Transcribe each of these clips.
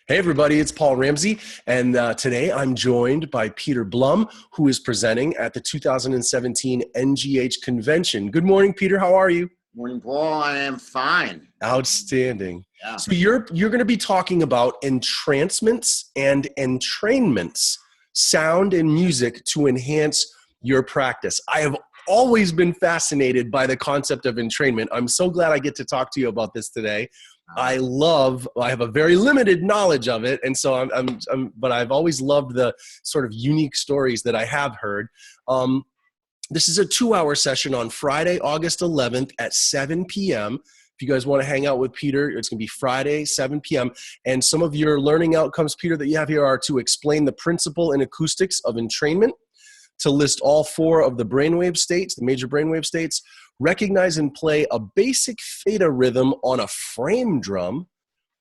Hey everybody, it's Paul Ramsey, and today I'm joined by Peter Blum, who is presenting at the 2017 NGH convention. Good morning, Peter. How are you? Morning, Paul. I am fine. Outstanding. Yeah. So you're going to be talking about entrancements and entrainments, sound and music to enhance your practice. I have always been fascinated by the concept of entrainment. I'm so glad I get to talk to you about this today. I have a very limited knowledge of it, and so but I've always loved the sort of unique stories that I have heard. This is a 2-hour session on Friday, August 11th at 7 p.m. If you guys want to hang out with Peter, it's going to be Friday, 7 p.m. And some of your learning outcomes, Peter, that you have here are to explain the principle and acoustics of entrainment, to list all 4 of the brainwave states, the major brainwave states, recognize and play a basic theta rhythm on a frame drum,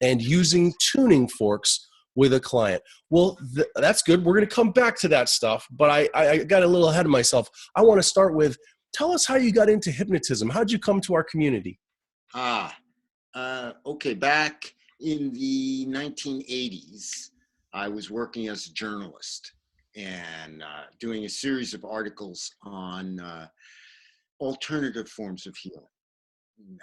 and using tuning forks with a client. Well, that's good. We're going to come back to that stuff, but I got a little ahead of myself. I want to start with, tell us how you got into hypnotism. How'd you come to our community? Okay. Back in the 1980s, I was working as a journalist and doing a series of articles on alternative forms of healing.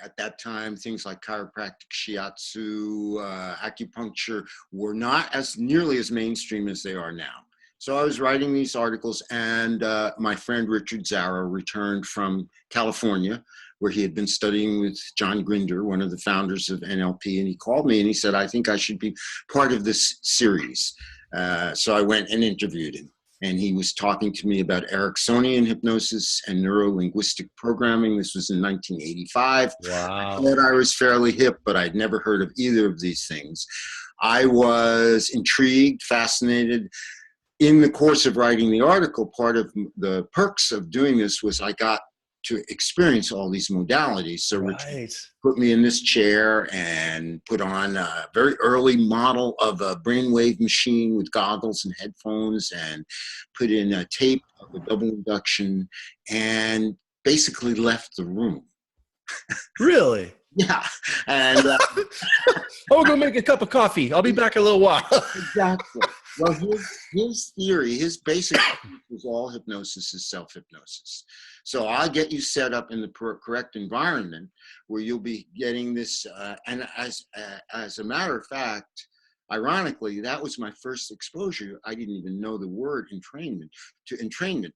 At that time, things like chiropractic, shiatsu, acupuncture were not as nearly as mainstream as they are now. So I was writing these articles, and my friend Richard Zara returned from California, where he had been studying with John Grinder, one of the founders of NLP, and he called me and he said, I think I should be part of this series. So I went and interviewed him. And he was talking to me about Ericksonian hypnosis and neuro-linguistic programming. This was in 1985. Wow. I thought I was fairly hip, but I'd never heard of either of these things. I was intrigued, fascinated. In the course of writing the article, part of the perks of doing this was I got to experience all these modalities. So Richard put me in this chair and put on a very early model of a brainwave machine with goggles and headphones, and put in a tape of a double induction, and basically left the room. Really? Yeah. And I'll go make a cup of coffee. I'll be back in a little while. Exactly. Well, his theory, his basic was all hypnosis is self-hypnosis. So I'll get you set up in the correct environment where you'll be getting this. And as a matter of fact, ironically, that was my first exposure. I didn't even know the word entrainment,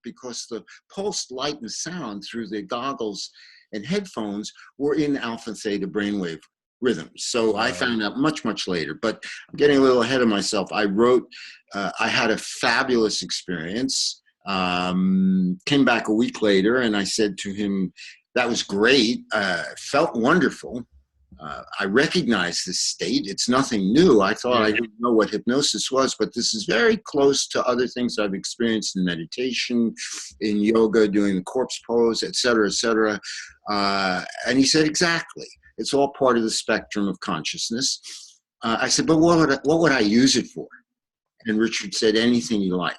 because the pulsed light and sound through the goggles and headphones were in alpha theta brainwave rhythms. So I found out much, much later, but I'm getting a little ahead of myself. I wrote, I had a fabulous experience, came back a week later, and I said to him, that was great, felt wonderful. I recognize this state. It's nothing new. I thought I didn't know what hypnosis was, but this is very close to other things I've experienced in meditation, in yoga, doing the corpse pose, et cetera, et cetera. And he said, exactly. It's all part of the spectrum of consciousness. I said, but what would I use it for? And Richard said, anything you like.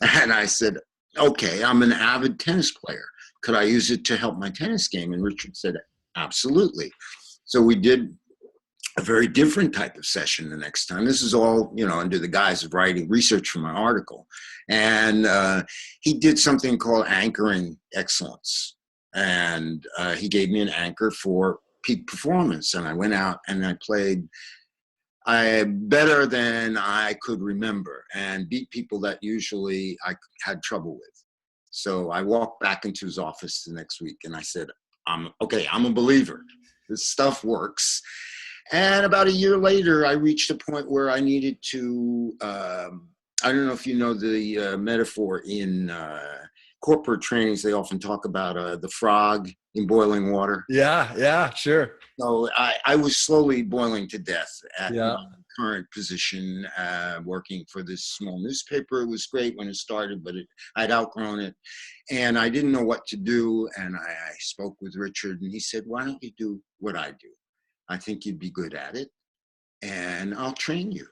And I said, okay, I'm an avid tennis player. Could I use it to help my tennis game? And Richard said, absolutely. So we did a very different type of session the next time. This is all, under the guise of writing research for my article. And he did something called anchoring excellence. And he gave me an anchor for peak performance. And I went out and I played better than I could remember, and beat people that usually I had trouble with. So I walked back into his office the next week and I said, I'm a believer. This stuff works. And about a year later, I reached a point where I needed to, I don't know if you know the metaphor in corporate trainings, they often talk about the frog in boiling water. Yeah, sure. So I was slowly boiling to death at my current position, working for this small newspaper. It was great when it started, but I'd outgrown it. And I didn't know what to do. And I spoke with Richard, and he said, why don't you do what I do? I think you'd be good at it, and I'll train you.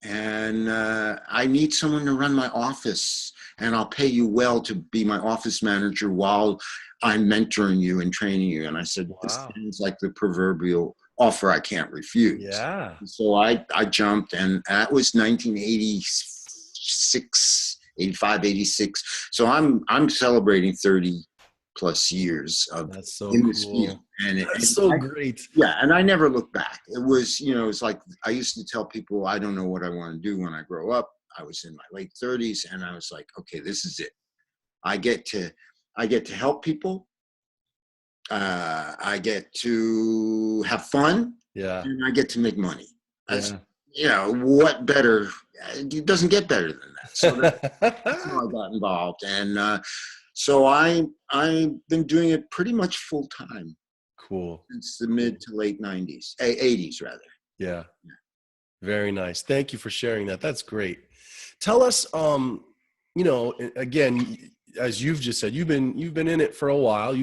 And I need someone to run my office, and I'll pay you well to be my office manager while I'm mentoring you and training you. And I said, this sounds like the proverbial offer I can't refuse. Yeah. So I jumped, and that was 1986, 85, 86. So I'm celebrating 30 plus years of That's so in this cool. field, and That's so great. yeah, and I never looked back. It was, it's like I used to tell people I don't know what I want to do when I grow up. I was in my late 30s, and I was like, okay, this is it. I get to help people. I get to have fun, Yeah. and I get to make money. That's, Yeah. what better? It doesn't get better than that. So that's how I got involved, and so I've been doing it pretty much full time Cool. since the mid to late 90s, 80s rather. Yeah. Very nice. Thank you for sharing that. That's great. Tell us, again, as you've just said, you've been in it for a while.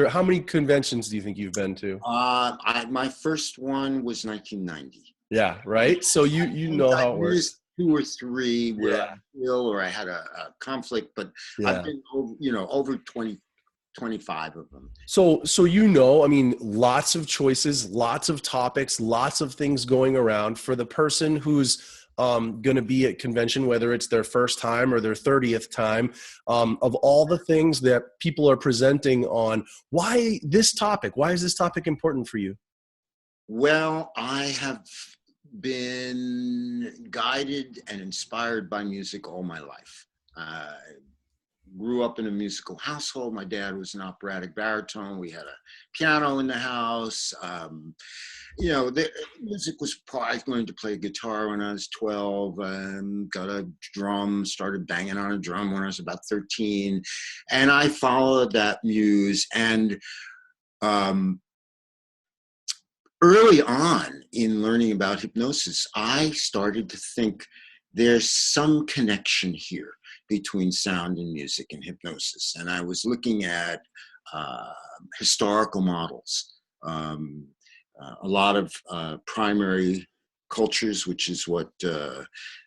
How many conventions do you think you've been to? My first one was 1990. Yeah, right. So you know how it works. 2 or 3 where Yeah. I feel or I had a conflict, but I've been over 20, 25 of them. So I mean, lots of choices, lots of topics, lots of things going around for the person who's going to be at convention, whether it's their first time or their 30th time. Of all the things that people are presenting on, why this topic? Why is this topic important for you? Well, I have been guided and inspired by music all my life. I grew up in a musical household. My dad was an operatic baritone. We had a piano in the house. The music was part. I was going to play guitar when I was 12. Got a drum, started banging on a drum when I was about 13. And I followed that muse. And early on in learning about hypnosis, I started to think there's some connection here between sound and music and hypnosis. And I was looking at historical models, a lot of primary cultures, which is what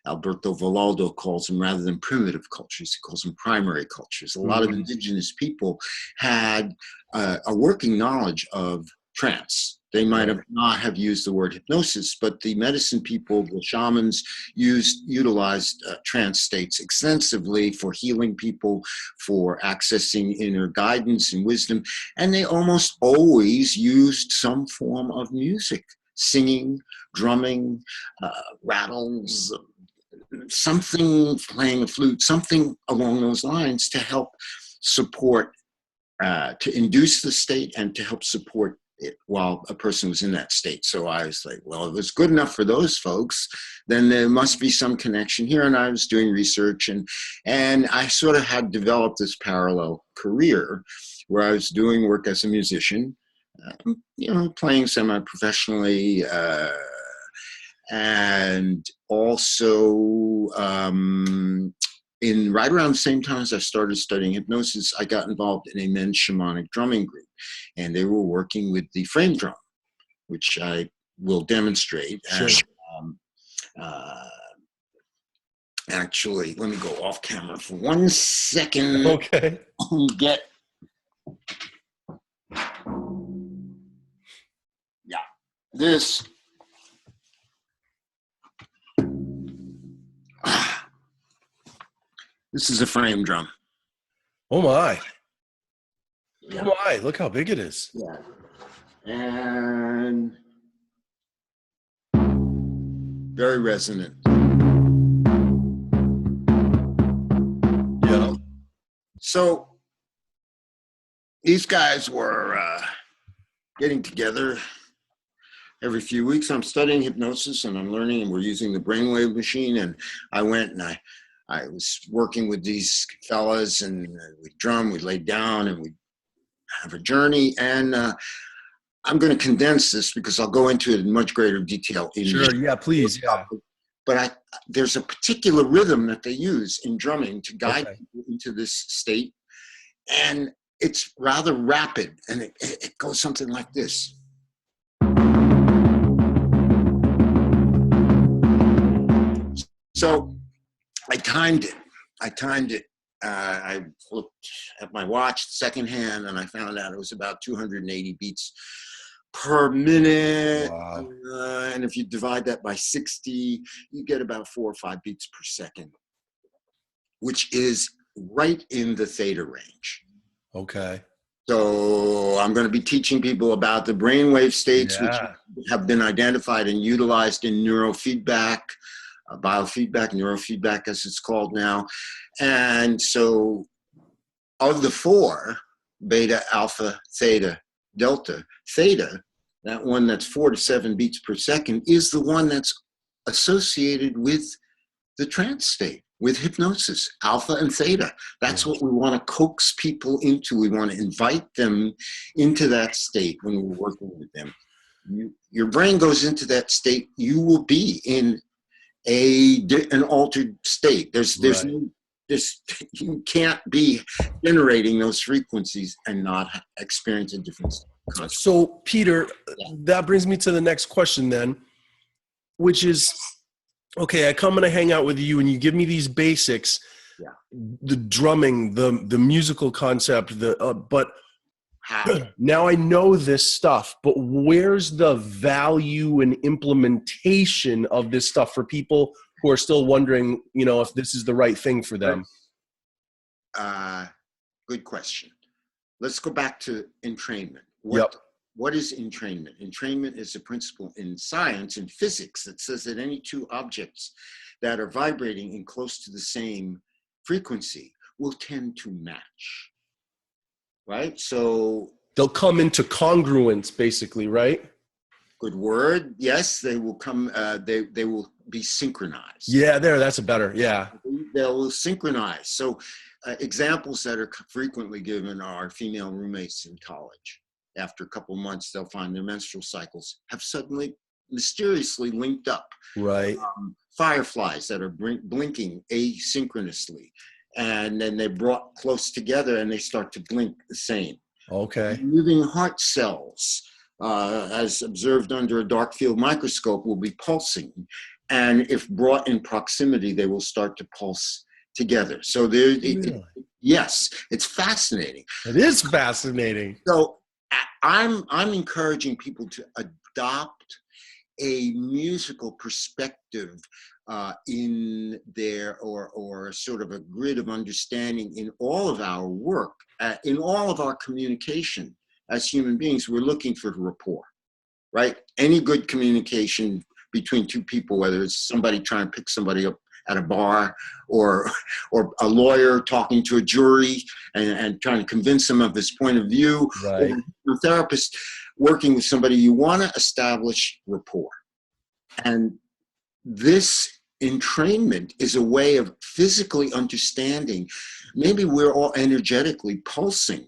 Alberto Vallaldo calls them, rather than primitive cultures. He calls them primary cultures. A lot of indigenous people had a working knowledge of trance. They might have not have used the word hypnosis, but the medicine people, the shamans, utilized trance states extensively for healing people, for accessing inner guidance and wisdom. And they almost always used some form of music, singing, drumming, rattles, something, playing a flute, something along those lines to help support, to induce the state and to help support it while a person was in that state. So I was like, well, if it's good enough for those folks, then there must be some connection here. And I was doing research, and I sort of had developed this parallel career where I was doing work as a musician, playing semi-professionally, and also right around the same time as I started studying hypnosis, I got involved in a men's shamanic drumming group, and they were working with the frame drum, which I will demonstrate. Sure. Actually, let me go off camera for 1 second. Okay. This. This is a frame drum. Oh my. Yeah. Oh my, look how big it is. Yeah. And very resonant. Yeah. So these guys were getting together every few weeks. I'm studying hypnosis and I'm learning, and we're using the brainwave machine. And I went and I was working with these fellas, and we'd drum, we'd lay down, and we'd have a journey. And I'm going to condense this because I'll go into it in much greater detail. Sure, yeah, please, yeah. But there's a particular rhythm that they use in drumming to guide people into this state. And it's rather rapid, and it goes something like this. So I timed it. I looked at my watch secondhand, and I found out it was about 280 beats per minute. Wow. And if you divide that by 60, you get about 4 or 5 beats per second, which is right in the theta range. Okay. So I'm going to be teaching people about the brainwave states, which Yeah. have been identified and utilized in neurofeedback, biofeedback, neurofeedback as it's called now. And so of the 4, beta, alpha, theta, delta, theta, that one that's 4 to 7 beats per second, is the one that's associated with the trance state, with hypnosis, alpha and theta. That's what we want to coax people into. We want to invite them into that state when we're working with them. Your brain goes into that state, you will be in an altered state. There's Right. you can't be generating those frequencies and not experience a different state. So, Peter, that brings me to the next question then, which is, okay, I come and I hang out with you and you give me these basics, the drumming, the musical concept, but now I know this stuff, but where's the value and implementation of this stuff for people who are still wondering, if this is the right thing for them? Good question. Let's go back to entrainment. What is entrainment? Entrainment is a principle in science and physics that says that any 2 objects that are vibrating in close to the same frequency will tend to match. Right? So they'll come into congruence, basically, right? Good word. Yes, they will come. They will be synchronized. Yeah, that's a better. Yeah, they will synchronize. So, examples that are frequently given are female roommates in college. After a couple months, they'll find their menstrual cycles have suddenly mysteriously linked up. Right. Fireflies that are blinking asynchronously, and then they're brought close together and they start to blink the same. Okay. Moving heart cells, as observed under a dark field microscope, will be pulsing. And if brought in proximity, they will start to pulse together. So yes, it's fascinating. It is fascinating. So I'm encouraging people to adopt a musical perspective in their, or sort of a grid of understanding in all of our work, in all of our communication as human beings. We're looking for rapport, right? Any good communication between 2 people, whether it's somebody trying to pick somebody up at a bar, or a lawyer talking to a jury and trying to convince them of his point of view, right, or a therapist working with somebody, you want to establish rapport. And this entrainment is a way of physically understanding. Maybe we're all energetically pulsing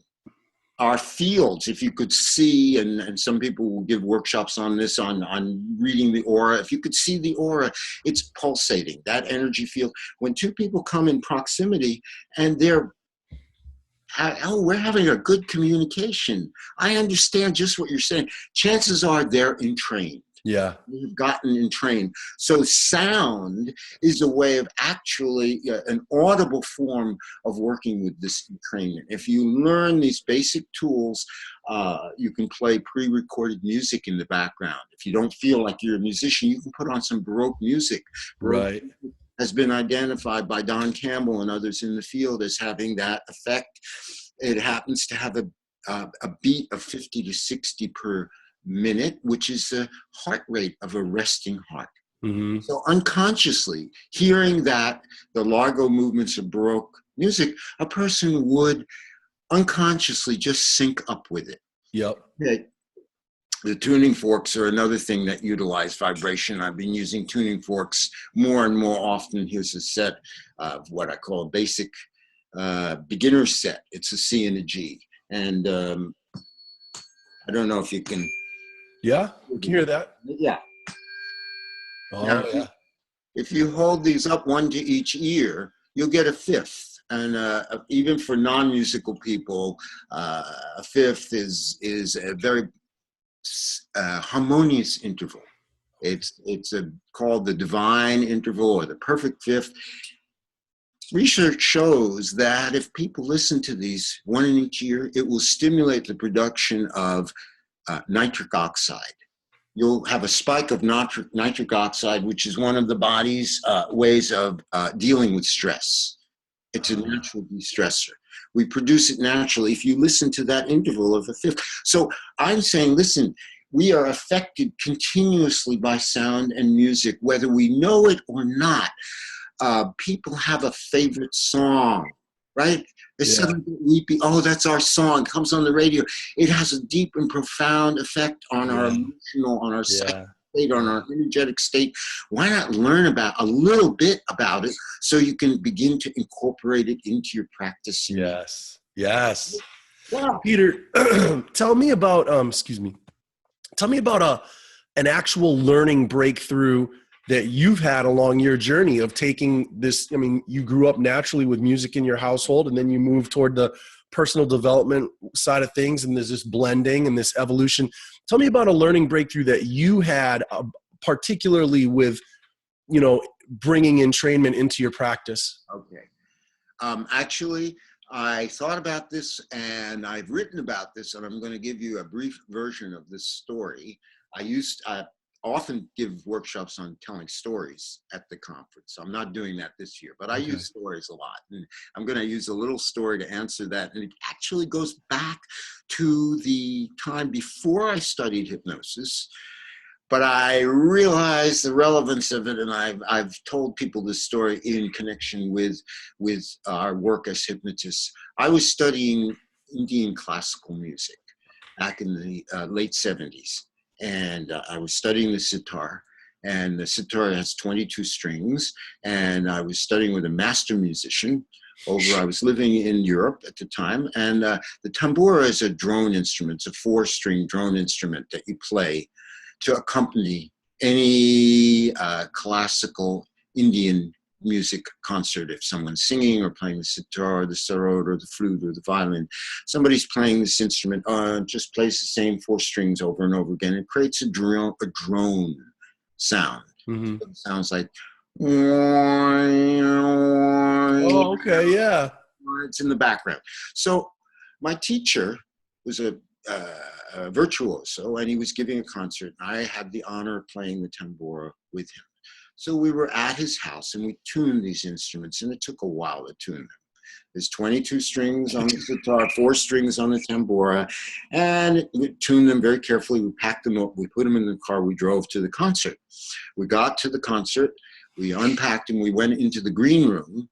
our fields. If you could see, and some people will give workshops on this, on reading the aura. If you could see the aura, it's pulsating, that energy field. When 2 people come in proximity and we're having a good communication, I understand just what you're saying. Chances are they're entrained. Yeah. We've gotten entrained. So sound is a way of actually an audible form of working with this entrainment. If you learn these basic tools, you can play pre-recorded music in the background. If you don't feel like you're a musician, you can put on some Baroque music. Right. Has been identified by Don Campbell and others in the field as having that effect. It happens to have a beat of 50 to 60 per minute, which is the heart rate of a resting heart. Mm-hmm. So unconsciously, hearing that, the largo movements of Baroque music, a person would unconsciously just sync up with it. Yep. Okay. The tuning forks are another thing that utilize vibration. I've been using tuning forks more and more often. Here's a set of what I call a basic beginner set. It's a C and a G. And I don't know if you can... Yeah, we can hear that. Yeah. Oh, now, yeah. If you hold these up, 1 to each ear, you'll get a fifth. And even for non-musical people, a fifth is a very harmonious interval. It's called the divine interval or the perfect fifth. Research shows that if people listen to these 1 in each ear, it will stimulate the production of nitric oxide. You'll have a spike of nitric oxide, which is one of the body's ways of dealing with stress. It's a natural de-stressor. We produce it naturally if you listen to that interval of a fifth. So I'm saying, listen, we are affected continuously by sound and music, whether we know it or not. People have a favorite song, right? They suddenly get weepy. Oh, that's our song. It comes on the radio. It has a deep and profound effect on our emotional, on our psychic state, on our energetic state. Why not learn about a little bit about it so you can begin to incorporate it into your practice? Yes. Yes. Yeah. Peter, tell me about, tell me about an actual learning breakthrough that you've had along your journey of taking this. I mean, you grew up naturally with music in your household, and then you moved toward the personal development side of things, and there's this blending and this evolution. Tell me about a learning breakthrough that you had, particularly with, you know, bringing entrainment into your practice. Okay. Actually, I thought about this, and I've written about this, and I'm going to give you a brief version of this story. I often give workshops on telling stories at the conference. I'm not doing that this year, but I use stories a lot. And I'm going to use a little story to answer that. And it actually goes back to the time before I studied hypnosis, but I realized the relevance of it, and I've told people this story in connection with our work as hypnotists. I was studying Indian classical music back in the late 70s. And I was studying the sitar, and the sitar has 22 strings, and I was studying with a master musician I was living in Europe at the time, and the tambura is a drone instrument. It's a 4-string drone instrument that you play to accompany any classical Indian music concert. If someone's singing or playing the sitar or the sarod or the flute or the violin, somebody's playing this instrument, just plays the same 4 strings over and over again. It creates a drone sound. Mm-hmm. So it sounds like, oh, okay, yeah. It's in the background. So my teacher was a virtuoso, and he was giving a concert. I had the honor of playing the tambura with him. So we were at his house, and we tuned these instruments, and it took a while to tune them. There's 22 strings on the guitar, 4 strings on the tambura, and we tuned them very carefully. We packed them up, we put them in the car, we drove to the concert. We got to the concert, we unpacked them, we went into the green room,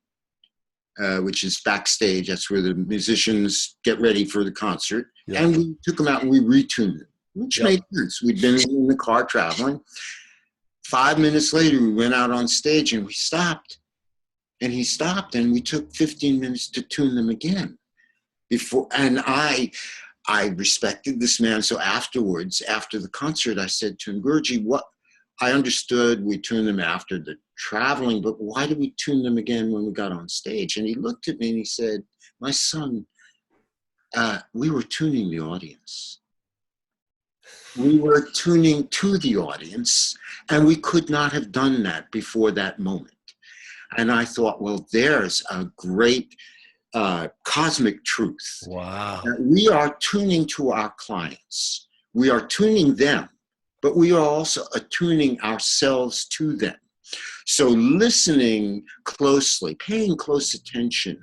which is backstage. That's where the musicians get ready for the concert. Yep. And we took them out and we retuned them, which made sense. We'd been in the car traveling. 5 minutes later, we went out on stage and we stopped. And he stopped, and we took 15 minutes to tune them again. And I respected this man. So afterwards, after the concert, I said to him, Guruji, what? I understood we tuned them after the traveling, but why did we tune them again when we got on stage? And he looked at me and he said, my son, we were tuning the audience. We were tuning to the audience, and we could not have done that before that moment. And I thought, well, there's a great cosmic truth. Wow. We are tuning to our clients. We are tuning them, but we are also attuning ourselves to them. So listening closely, paying close attention.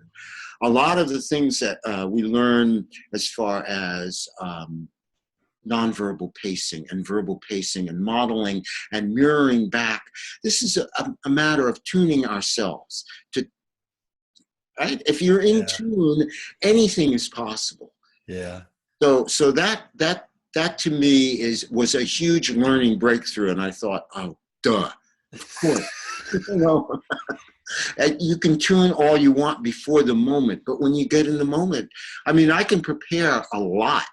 A lot of the things that we learn as far as nonverbal pacing and verbal pacing and modeling and mirroring back. This is a matter of tuning ourselves to, right? If you're in tune, anything is possible. Yeah. So that to me was a huge learning breakthrough. And I thought, oh, duh, of course. You know, you can tune all you want before the moment, but when you get in the moment, I mean, I can prepare a lot.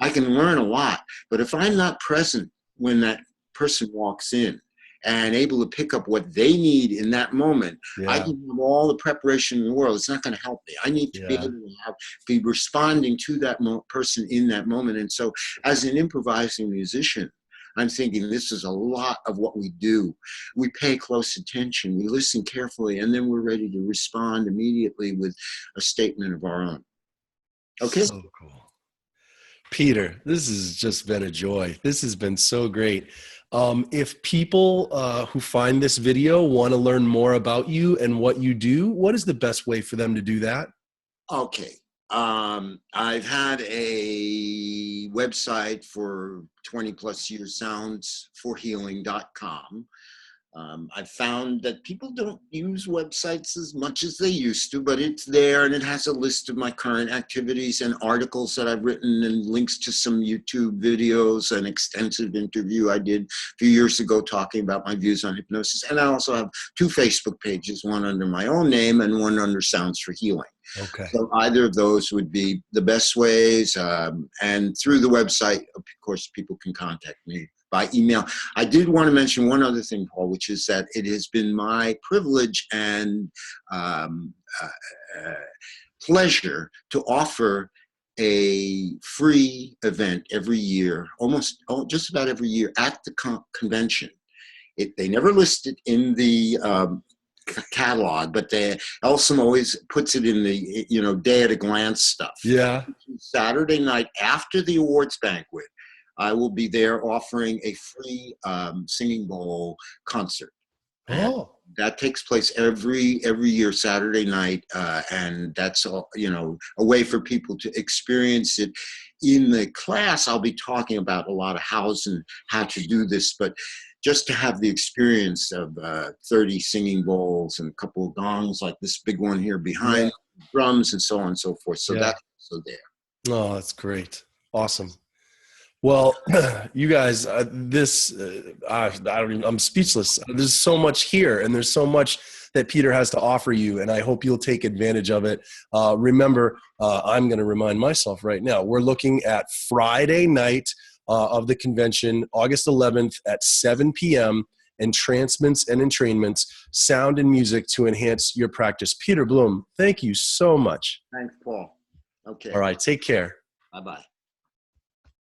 I can learn a lot, but if I'm not present when that person walks in and able to pick up what they need in that moment, I can have all the preparation in the world. It's not going to help me. I need to be able to be responding to that person in that moment. And so as an improvising musician, I'm thinking this is a lot of what we do. We pay close attention, we listen carefully, and then we're ready to respond immediately with a statement of our own. Okay? So cool. Peter, this has just been a joy. This has been so great. If people who find this video want to learn more about you and what you do, what is the best way for them to do that? Okay. I've had a website for 20 plus years, soundsforhealing.com. I've found that people don't use websites as much as they used to, but it's there and it has a list of my current activities and articles that I've written and links to some YouTube videos, an extensive interview I did a few years ago talking about my views on hypnosis. And I also have 2 Facebook pages, one under my own name and one under Sounds for Healing. Okay. So either of those would be the best ways. And through the website, of course, people can contact me by email. I did want to mention one other thing, Paul, which is that it has been my privilege and pleasure to offer a free event every year, just about every year at the convention. They never list it in the catalog, but they also always puts it in the day at a glance stuff. Yeah. Saturday night after the awards banquet, I will be there offering a free singing bowl concert. Oh. That takes place every year Saturday night, and that's a way for people to experience it. In the class, I'll be talking about a lot of how to do this, but just to have the experience of 30 singing bowls and a couple of gongs like this big one here behind, drums and so on and so forth. So that's also there. Oh, that's great. Awesome. Well, you guys, I'm speechless. There's so much here, and there's so much that Peter has to offer you, and I hope you'll take advantage of it. Remember, I'm going to remind myself right now, we're looking at Friday night of the convention, August 11th at 7 p.m., Entrancements and Entrainments, sound and music to enhance your practice. Peter Blum, thank you so much. Thanks, Paul. Okay. All right, take care. Bye-bye.